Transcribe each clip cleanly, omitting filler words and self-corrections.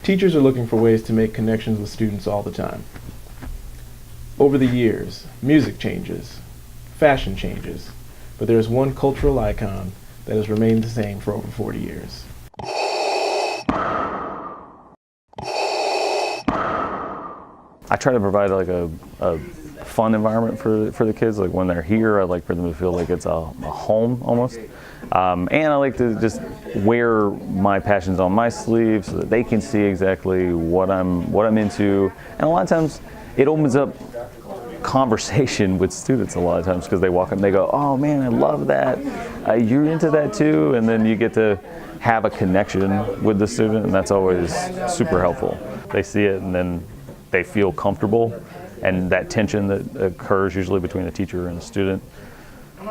Teachers are looking for ways to make connections with students all the time. Over the years, music changes, fashion changes, but there's one cultural icon that has remained the same for over 40 years. I try to provide like a fun environment for the kids. Like when they're here, I like for them to feel like it's a home almost. And I like to just wear my passions on my sleeve so that they can see exactly what I'm into. And a lot of times it opens up conversation with students a lot of times because they walk up and they go, "Oh man, I love that. You're into that too," and then you get to have a connection with the student, and that's always super helpful. They see it and then they feel comfortable, and that tension that occurs usually between the teacher and the student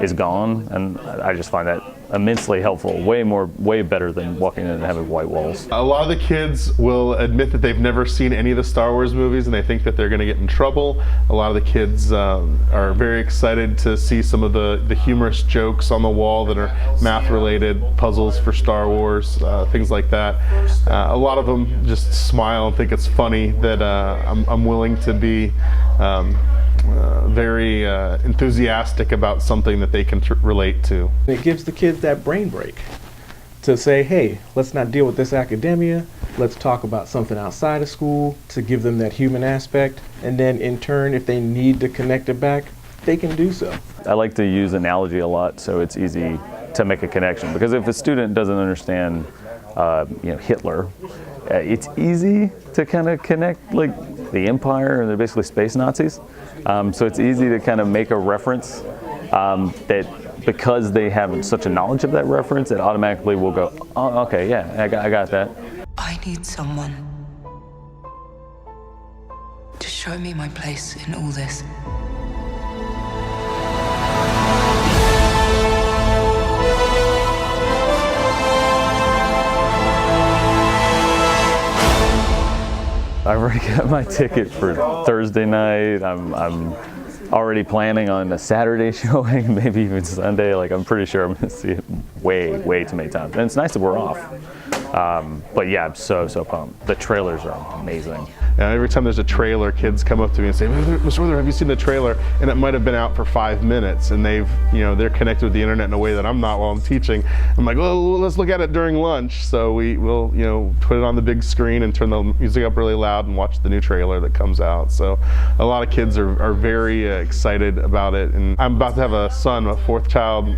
is gone, and I just find that immensely helpful, way better than walking in and having white walls. A lot of the kids will admit that they've never seen any of the Star Wars movies and they think that they're going to get in trouble. A lot of the kids are very excited to see some of the humorous jokes on the wall that are math related, puzzles for Star Wars, things like that. A lot of them just smile and think it's funny that I'm willing to be very enthusiastic about something that they can relate to. It gives the kids that brain break to say, hey, let's not deal with this academia, let's talk about something outside of school, to give them that human aspect, and then in turn, if they need to connect it back, they can do so. I like to use analogy a lot so it's easy to make a connection, because if a student doesn't understand Hitler, it's easy to kind of connect like the Empire, and they're basically space Nazis. So it's easy to kind of make a reference that because they have such a knowledge of that reference, it automatically will go, oh, okay, yeah, I got that. I need someone to show me my place in all this. I've already got my ticket for Thursday night. I'm already planning on a Saturday showing, maybe even Sunday. Like, I'm pretty sure I'm going to see it way too many times. And it's nice that we're off. But yeah, I'm so pumped. The trailers are amazing. Every time there's a trailer, kids come up to me and say, "Mr. Wither, have you seen the trailer?" And it might have been out for 5 minutes, and they're connected with the internet in a way that I'm not while I'm teaching. I'm like, well, let's look at it during lunch. So we'll put it on the big screen and turn the music up really loud and watch the new trailer that comes out. So a lot of kids are very excited about it. And I'm about to have a son, a fourth child,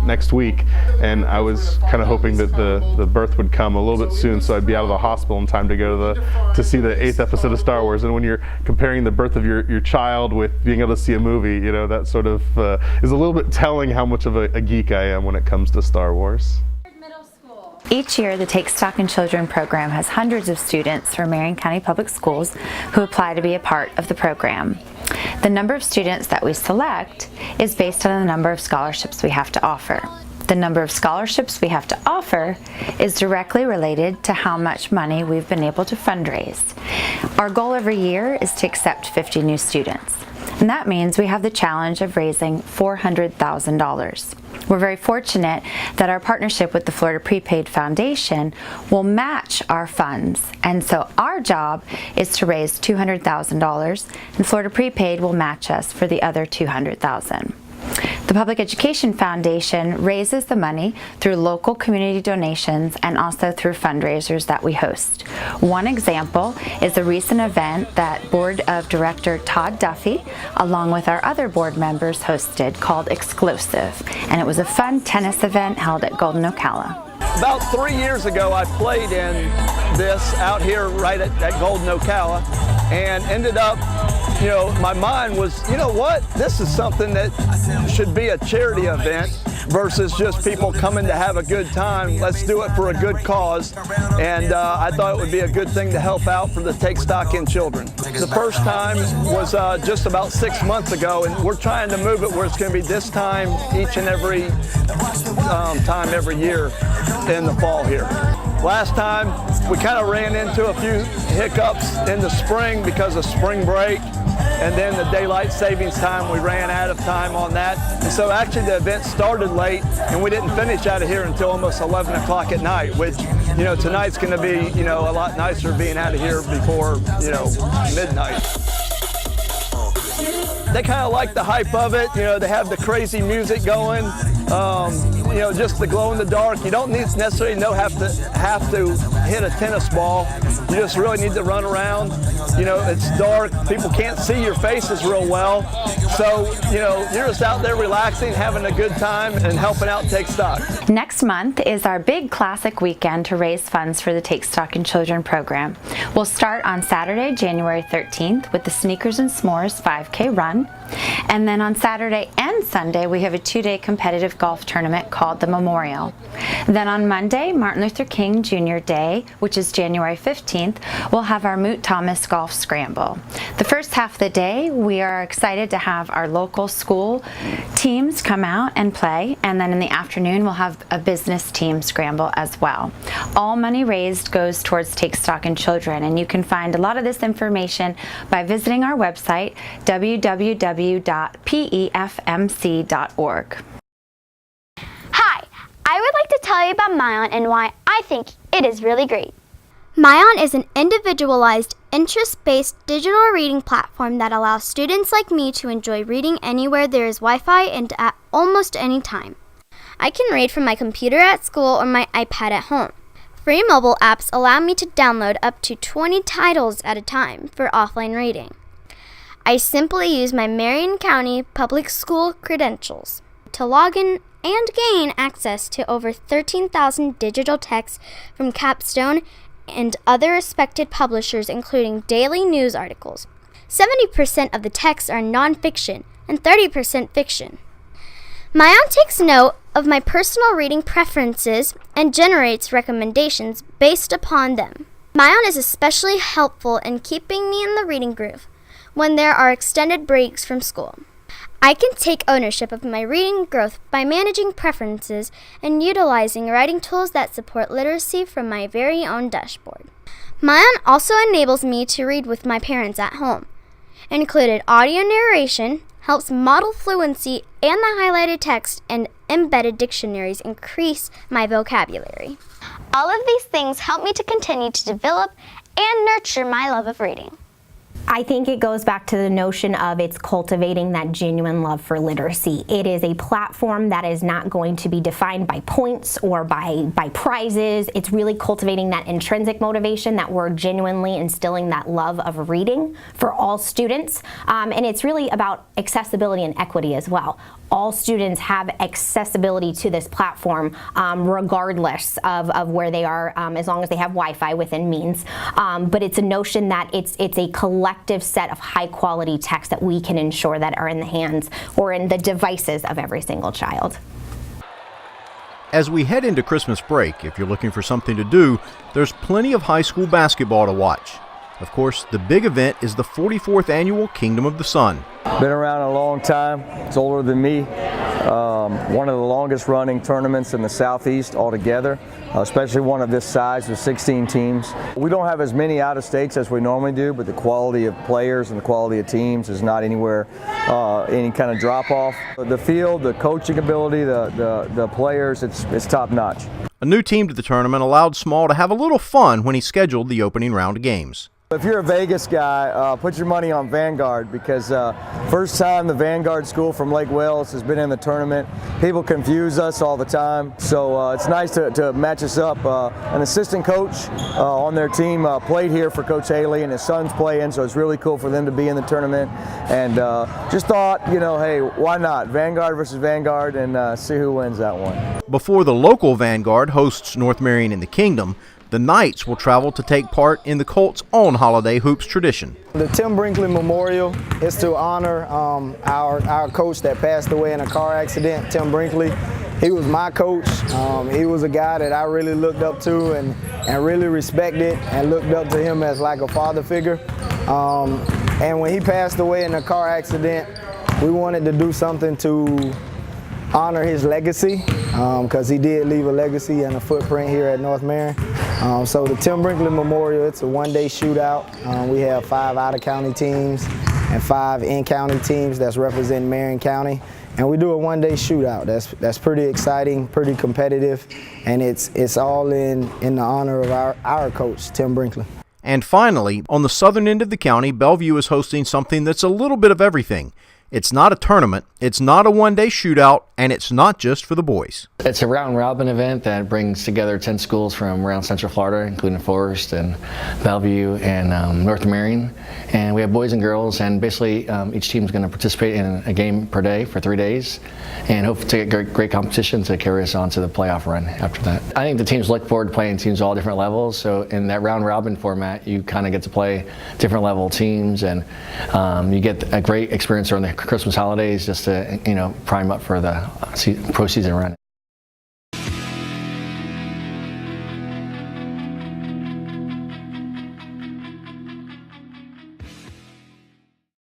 next week, and I was kind of hoping that the birth would come a little bit soon, so I'd be out of the hospital in time to go to see the 8th episode of Star Wars. And when you're comparing the birth of your child with being able to see a movie, that sort of is a little bit telling how much of a geek I am when it comes to Star Wars. Each year, the Take Stock in Children program has hundreds of students from Marion County Public Schools who apply to be a part of the program. The number of students that we select is based on the number of scholarships we have to offer. The number of scholarships we have to offer is directly related to how much money we've been able to fundraise. Our goal every year is to accept 50 new students, and that means we have the challenge of raising $400,000. We're very fortunate that our partnership with the Florida Prepaid Foundation will match our funds, and so our job is to raise $200,000, and Florida Prepaid will match us for the other $200,000. The Public Education Foundation raises the money through local community donations and also through fundraisers that we host. One example is a recent event that Board of Director Todd Duffy, along with our other board members, hosted called XGLOsive, and it was a fun tennis event held at Golden Ocala. About 3 years ago, I played in this out here right at Golden Ocala, and ended up, my mind was, what? This is something that should be a charity event versus just people coming to have a good time. Let's do it for a good cause. And I thought it would be a good thing to help out for the Take Stock in Children. The first time was just about 6 months ago, and we're trying to move it where it's going to be this time each and every time every year in the fall here. Last time we kind of ran into a few hiccups in the spring because of spring break, and then the daylight savings time, we ran out of time on that. And so actually the event started late, and we didn't finish out of here until almost 11 o'clock at night, which, you know, tonight's going to be, you know, a lot nicer being out of here before, you know, midnight. They kind of like the hype of it. You know, they have the crazy music going. You know, just the glow in the dark. You don't necessarily have to hit a tennis ball. You just really need to run around. You know, it's dark. People can't see your faces real well. So, you know, you're just out there relaxing, having a good time, and helping out Take Stock. Next month is our big classic weekend to raise funds for the Take Stock in Children program. We'll start on Saturday, January 13th with the Sneakers and S'mores 5K run. And then on Saturday and Sunday, we have a 2-day competitive golf tournament called the Memorial. Then on Monday, Martin Luther King Jr. Day, which is January 15th, we'll have our Moot Thomas Golf Scramble. The first half of the day, we are excited to have our local school teams come out and play, and then in the afternoon, we'll have a business team scramble as well. All money raised goes towards Take Stock in Children, and you can find a lot of this information by visiting our website, www.pefmc.org. Hi, I would like to tell you about myON and why I think it is really great. myON is an individualized, interest-based digital reading platform that allows students like me to enjoy reading anywhere there is Wi-Fi and at almost any time. I can read from my computer at school or my iPad at home. Free mobile apps allow me to download up to 20 titles at a time for offline reading. I simply use my Marion County Public School credentials to log in and gain access to over 13,000 digital texts from Capstone and other respected publishers, including daily news articles. 70% of the texts are nonfiction and 30% fiction. myON takes note of my personal reading preferences and generates recommendations based upon them. myON is especially helpful in keeping me in the reading groove when there are extended breaks from school. I can take ownership of my reading growth by managing preferences and utilizing writing tools that support literacy from my very own dashboard. myON also enables me to read with my parents at home. Included audio narration helps model fluency, and the highlighted text and embedded dictionaries increase my vocabulary. All of these things help me to continue to develop and nurture my love of reading. I think it goes back to the notion of it's cultivating that genuine love for literacy. It is a platform that is not going to be defined by points or by prizes. It's really cultivating that intrinsic motivation that we're genuinely instilling that love of reading for all students. And it's really about accessibility and equity as well. All students have accessibility to this platform regardless of where they are, as long as they have Wi-Fi within means. But it's a notion that it's a collective set of high quality texts that we can ensure that are in the hands or in the devices of every single child. As we head into Christmas break, if you're looking for something to do, there's plenty of high school basketball to watch. Of course, the big event is the 44th annual Kingdom of the Sun. Been around a long time. It's older than me. One of the longest running tournaments in the Southeast altogether, especially one of this size with 16 teams. We don't have as many out of states as we normally do, but the quality of players and the quality of teams is not anywhere any kind of drop off. The field, the coaching ability, the players, it's top notch. A new team to the tournament allowed Small to have a little fun when he scheduled the opening round of games. If you're a Vegas guy, put your money on Vanguard, because first time the Vanguard school from Lake Wales has been in the tournament. People confuse us all the time, so it's nice to match us up. An assistant coach on their team played here for Coach Haley, and his son's playing, so it's really cool for them to be in the tournament. And just thought, you know, hey, why not? Vanguard versus Vanguard, and see who wins that one. Before the local Vanguard hosts North Marion in the Kingdom, the Knights will travel to take part in the Colts' own holiday hoops tradition. The Tim Brinkley Memorial is to honor our coach that passed away in a car accident, Tim Brinkley. He was my coach. He was a guy that I really looked up to and really respected, and looked up to him as like a father figure. And when he passed away in a car accident, we wanted to do something to honor his legacy, because he did leave a legacy and a footprint here at North Marion. So the Tim Brinkley Memorial, it's a one-day shootout. We have 5 out-of-county teams, and 5 in-county teams that's representing Marion County. And we do a one-day shootout. That's pretty exciting, pretty competitive, and it's all in the honor of our coach, Tim Brinkley. And finally, on the southern end of the county, Bellevue is hosting something that's a little bit of everything. It's not a tournament, it's not a one-day shootout, and it's not just for the boys. It's a round-robin event that brings together 10 schools from around Central Florida, including Forest and Bellevue and North Marion. And we have boys and girls, and basically each team is going to participate in a game per day for 3 days, and hope to get great competition to carry us on to the playoff run after that. I think the teams look forward to playing teams all different levels, so in that round-robin format, you kind of get to play different level teams, and you get a great experience during the Christmas holidays just to prime up for the pro season run.